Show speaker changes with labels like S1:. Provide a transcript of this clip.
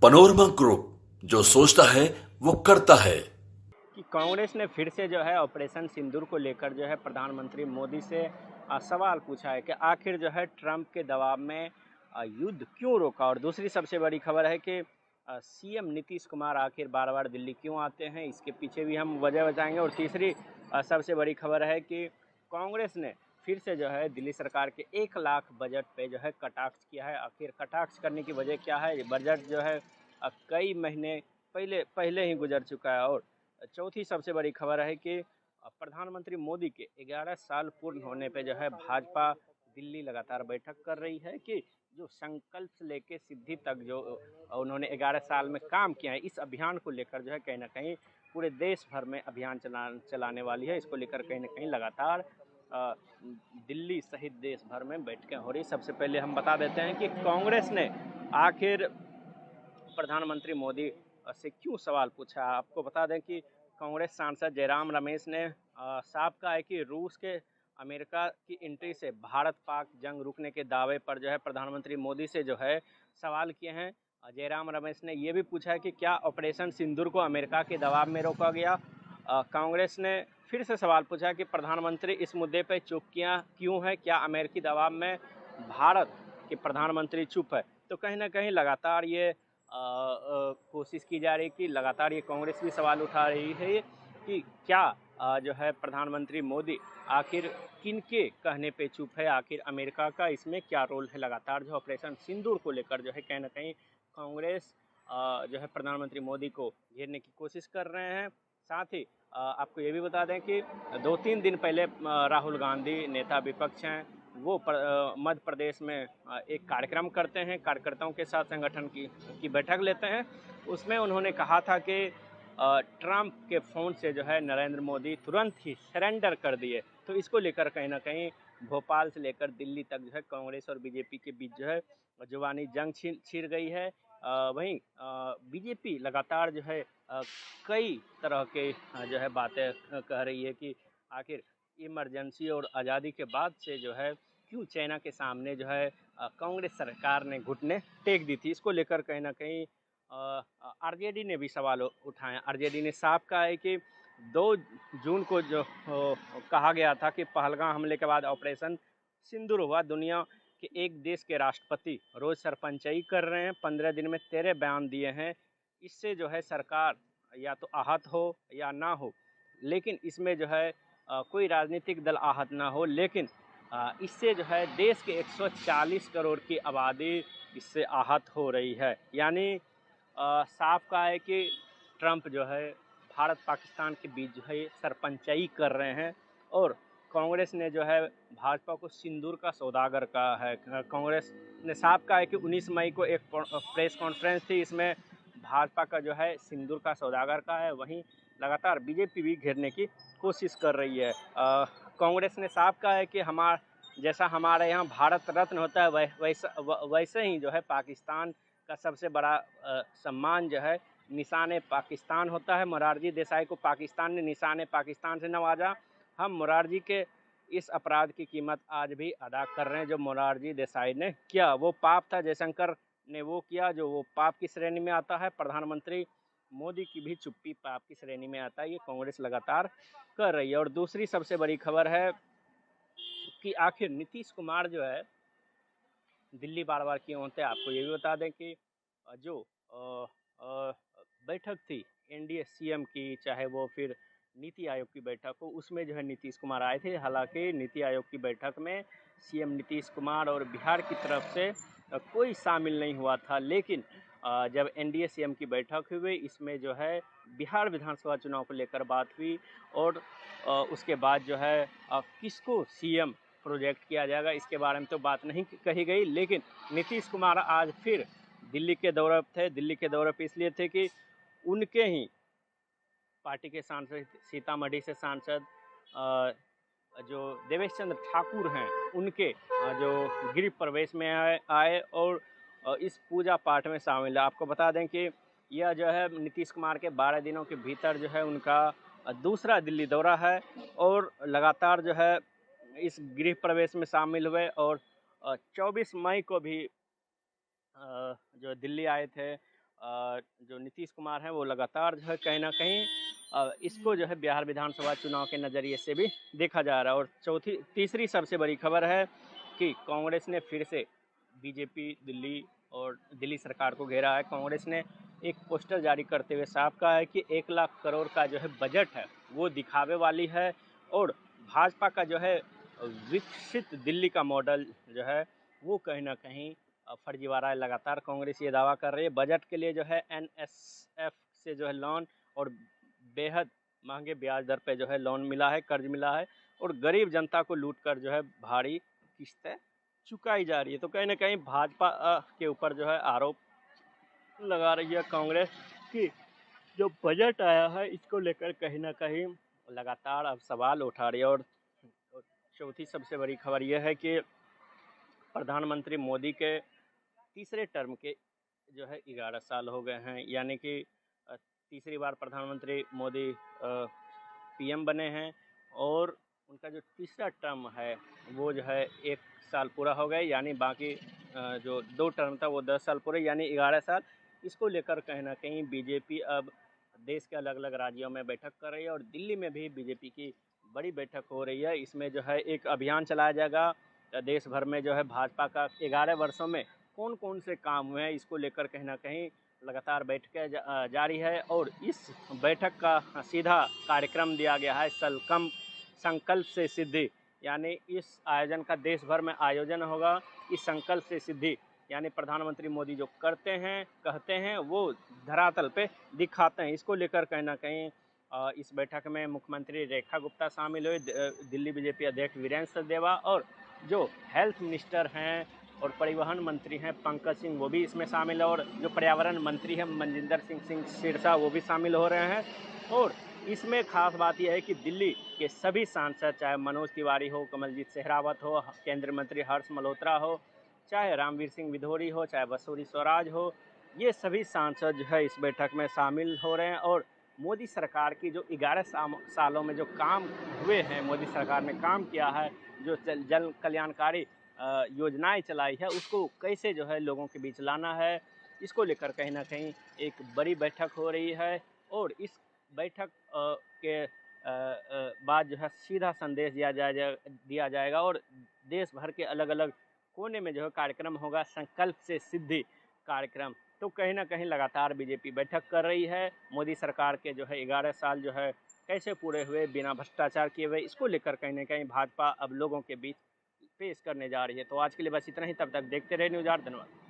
S1: Panorama group, जो सोचता है वो करता है।
S2: कि कांग्रेस ने फिर से जो है ऑपरेशन सिंदूर को लेकर जो है प्रधानमंत्री मोदी से सवाल पूछा है कि आखिर जो है ट्रंप के दबाव में युद्ध क्यों रोका। और दूसरी सबसे बड़ी खबर है कि सीएम नीतीश कुमार आखिर बार बार दिल्ली क्यों आते हैं, इसके पीछे भी हम वजह बताएंगे। और तीसरी सबसे बड़ी खबर है कि कांग्रेस ने फिर से जो है दिल्ली सरकार के 1 लाख बजट पे जो है कटाक्ष किया है। आखिर कटाक्ष करने की वजह क्या है? बजट जो है कई महीने पहले ही गुजर चुका है। और चौथी सबसे बड़ी खबर है कि प्रधानमंत्री मोदी के 11 साल पूर्ण होने पे जो है भाजपा दिल्ली लगातार बैठक कर रही है कि जो संकल्प से लेके सिद्धि तक जो उन्होंने 11 साल में काम किया है, इस अभियान को लेकर जो है कहीं ना कहीं पूरे देश भर में अभियान चलाने वाली है। इसको लेकर कहीं ना कहीं लगातार दिल्ली सहित देश भर में बैठकें हो रही। सबसे पहले हम बता देते हैं कि कांग्रेस ने आखिर प्रधानमंत्री मोदी से क्यों सवाल पूछा। आपको बता दें कि कांग्रेस सांसद जयराम रमेश ने साफ कहा है कि रूस के अमेरिका की एंट्री से भारत पाक जंग रुकने के दावे पर जो है प्रधानमंत्री मोदी से जो है सवाल किए हैं। जयराम रमेश ने ये भी पूछा है कि क्या ऑपरेशन सिंदूर को अमेरिका के दबाव में रोका गया। कांग्रेस ने फिर से सवाल पूछा कि प्रधानमंत्री इस मुद्दे पर चुप क्यों है, क्या अमेरिकी दबाव में भारत के प्रधानमंत्री चुप है। तो कहीं ना कहीं लगातार ये कोशिश की जा रही है कि लगातार ये कांग्रेस भी सवाल उठा रही है कि क्या जो है प्रधानमंत्री मोदी आखिर किनके कहने पे चुप है, आखिर अमेरिका का इसमें क्या रोल है। लगातार जो ऑपरेशन सिंदूर को लेकर जो है कहीं ना कहीं कांग्रेस जो है प्रधानमंत्री मोदी को घेरने की कोशिश कर रहे हैं। साथ ही आपको ये भी बता दें कि 2-3 दिन पहले राहुल गांधी, नेता विपक्ष हैं, वो मध्य प्रदेश में एक कार्यक्रम करते हैं, कार्यकर्ताओं के साथ संगठन की बैठक लेते हैं। उसमें उन्होंने कहा था कि ट्रंप के फ़ोन से जो है नरेंद्र मोदी तुरंत ही सरेंडर कर दिए। तो इसको लेकर कहीं ना कहीं भोपाल से लेकर दिल्ली तक जो है कांग्रेस और बीजेपी के बीच जो है जुबानी जंग छिड़ गई है। वहीं बीजेपी लगातार जो है कई तरह के जो है बातें कह रही है कि आखिर इमरजेंसी और आज़ादी के बाद से जो है क्यों चाइना के सामने जो है कांग्रेस सरकार ने घुटने टेक दी थी। इसको लेकर कहीं ना कहीं आरजेडी ने भी सवाल उठाए। आरजेडी ने साफ कहा है कि 2 जून को जो कहा गया था कि पहलगाम हमले के बाद ऑपरेशन सिंदूर हुआ। दुनिया के एक देश के राष्ट्रपति रोज़ सरपंचाई कर रहे हैं, 15 दिन में 13 बयान दिए हैं। इससे जो है सरकार या तो आहत हो या ना हो, लेकिन इसमें जो है कोई राजनीतिक दल आहत ना हो, लेकिन इससे जो है देश के 140 करोड़ की आबादी इससे आहत हो रही है। यानी साफ कहा है कि ट्रंप जो है भारत पाकिस्तान के बीच जो है सरपंचाई कर रहे हैं। और कांग्रेस ने जो है भाजपा को सिंदूर का सौदागर कहा है। कांग्रेस ने साफ कहा है कि 19 मई को एक प्रेस कॉन्फ्रेंस थी, इसमें भाजपा का जो है सिंदूर का सौदागर का है। वहीं लगातार बीजेपी भी घेरने की कोशिश कर रही है। कांग्रेस ने साफ कहा है कि जैसा हमारे यहाँ भारत रत्न होता है वैसे ही जो है पाकिस्तान का सबसे बड़ा सम्मान जो है निशान पाकिस्तान होता है। मोरारजी देसाई को पाकिस्तान ने निशान पाकिस्तान से नवाजा। हम मोरारजी के इस अपराध की कीमत आज भी अदा कर रहे हैं जो मोरारजी देसाई ने किया। वो पाप था, जयशंकर ने वो किया जो वो पाप की श्रेणी में आता है। प्रधानमंत्री मोदी की भी चुप्पी पाप की श्रेणी में आता है। ये कांग्रेस लगातार कर रही है। और दूसरी सबसे बड़ी खबर है कि आखिर नीतीश कुमार जो है दिल्ली बार बार क्यों होते हैं। आपको ये भी बता दें कि जो बैठक थी एनडीए सीएम की, चाहे वो फिर नीति आयोग की बैठक हो, उसमें जो है नीतीश कुमार आए थे। हालांकि नीति आयोग की बैठक में सीएम नीतीश कुमार और बिहार की तरफ से कोई शामिल नहीं हुआ था, लेकिन जब एनडीए सीएम की बैठक हुई इसमें जो है बिहार विधानसभा चुनाव को लेकर बात हुई। और उसके बाद जो है किसको सीएम प्रोजेक्ट किया जाएगा इसके बारे में तो बात नहीं कही गई। लेकिन नीतीश कुमार आज फिर दिल्ली के दौरे थे। दिल्ली के दौरे पे इसलिए थे कि उनके ही पार्टी के सांसद, सीतामढ़ी से सांसद जो देवेश चंद्र ठाकुर हैं, उनके जो गृह प्रवेश में आए और इस पूजा पाठ में शामिल है। आपको बता दें कि यह जो है नीतीश कुमार के 12 दिनों के भीतर जो है उनका दूसरा दिल्ली दौरा है। और लगातार जो है इस गृह प्रवेश में शामिल हुए और 24 मई को भी जो दिल्ली आए थे जो नीतीश कुमार हैं वो लगातार जो है कहीं ना कहीं इसको जो है बिहार विधानसभा चुनाव के नज़रिए से भी देखा जा रहा है। और तीसरी सबसे बड़ी खबर है कि कांग्रेस ने फिर से बीजेपी दिल्ली और दिल्ली सरकार को घेरा है। कांग्रेस ने एक पोस्टर जारी करते हुए साफ कहा है कि 1 लाख करोड़ का जो है बजट है वो दिखावे वाली है और भाजपा का जो है विकसित दिल्ली का मॉडल जो है वो कहीं ना कहीं फर्जीवाड़ा है। लगातार कांग्रेस ये दावा कर रही है बजट के लिए जो है NSF से जो है लोन और बेहद महंगे ब्याज दर पे जो है लोन मिला है, कर्ज मिला है और गरीब जनता को लूट कर जो है भारी किस्तें चुकाई जा रही है। तो कहीं ना कहीं भाजपा के ऊपर जो है आरोप लगा रही है कांग्रेस कि जो बजट आया है इसको लेकर कहीं ना कहीं लगातार अब सवाल उठा रही है। और चौथी सबसे बड़ी खबर यह है कि प्रधानमंत्री मोदी के तीसरे टर्म के जो है 11 साल हो गए हैं, यानी कि तीसरी बार प्रधानमंत्री मोदी PM बने हैं और उनका जो तीसरा टर्म है वो जो है 1 साल पूरा हो गया, यानी बाकी जो 2 टर्म था वो 10 साल पूरे, यानी 11 साल। इसको लेकर कहीं ना कहीं बीजेपी अब देश के अलग अलग राज्यों में बैठक कर रही है और दिल्ली में भी बीजेपी की बड़ी बैठक हो रही है। इसमें जो है एक अभियान चलाया जाएगा देश भर में, जो है भाजपा का 11 वर्षों में कौन कौन से काम हुए हैं इसको लेकर कहीं ना कहीं लगातार बैठकें जारी है। और इस बैठक का सीधा कार्यक्रम दिया गया है संकल्प से सिद्धि, यानी इस आयोजन का देश भर में आयोजन होगा। इस संकल्प से सिद्धि यानी प्रधानमंत्री मोदी जो करते हैं कहते हैं वो धरातल पे दिखाते हैं। इसको लेकर कहीं ना कहीं इस बैठक में मुख्यमंत्री रेखा गुप्ता शामिल हुए, दिल्ली बीजेपी अध्यक्ष वीरेंद्र सचदेवा और जो हेल्थ मिनिस्टर हैं और परिवहन मंत्री हैं पंकज सिंह वो भी इसमें शामिल है और जो पर्यावरण मंत्री हैं मनजिंदर सिंह सिरसा वो भी शामिल हो रहे हैं। और इसमें खास बात यह है कि दिल्ली के सभी सांसद, चाहे मनोज तिवारी हो, कमलजीत शेरावत हो, केंद्रीय मंत्री हर्ष मल्होत्रा हो, चाहे रामवीर सिंह विधोरी हो, चाहे बसोरी स्वराज हो, ये सभी सांसद जो है इस बैठक में शामिल हो रहे हैं। और मोदी सरकार की जो 11 सालों में जो काम हुए हैं, मोदी सरकार ने काम किया है, जो जन कल्याणकारी योजनाएं चलाई है उसको कैसे जो है लोगों के बीच लाना है, इसको लेकर कहीं ना कहीं एक बड़ी बैठक हो रही है। और इस बैठक के बाद जो है सीधा संदेश दिया जाएगा और देश भर के अलग अलग कोने में जो है कार्यक्रम होगा, संकल्प से सिद्धि कार्यक्रम। तो कहीं ना कहीं लगातार बीजेपी बैठक कर रही है। मोदी सरकार के जो है 11 साल जो है कैसे पूरे हुए बिना भ्रष्टाचार किए हुए, इसको लेकर कहीं ना कहीं भाजपा अब लोगों के बीच पेश करने जा रही है। तो आज के लिए बस इतना ही, तब तक देखते रहे न्यूज़ 8। धन्यवाद।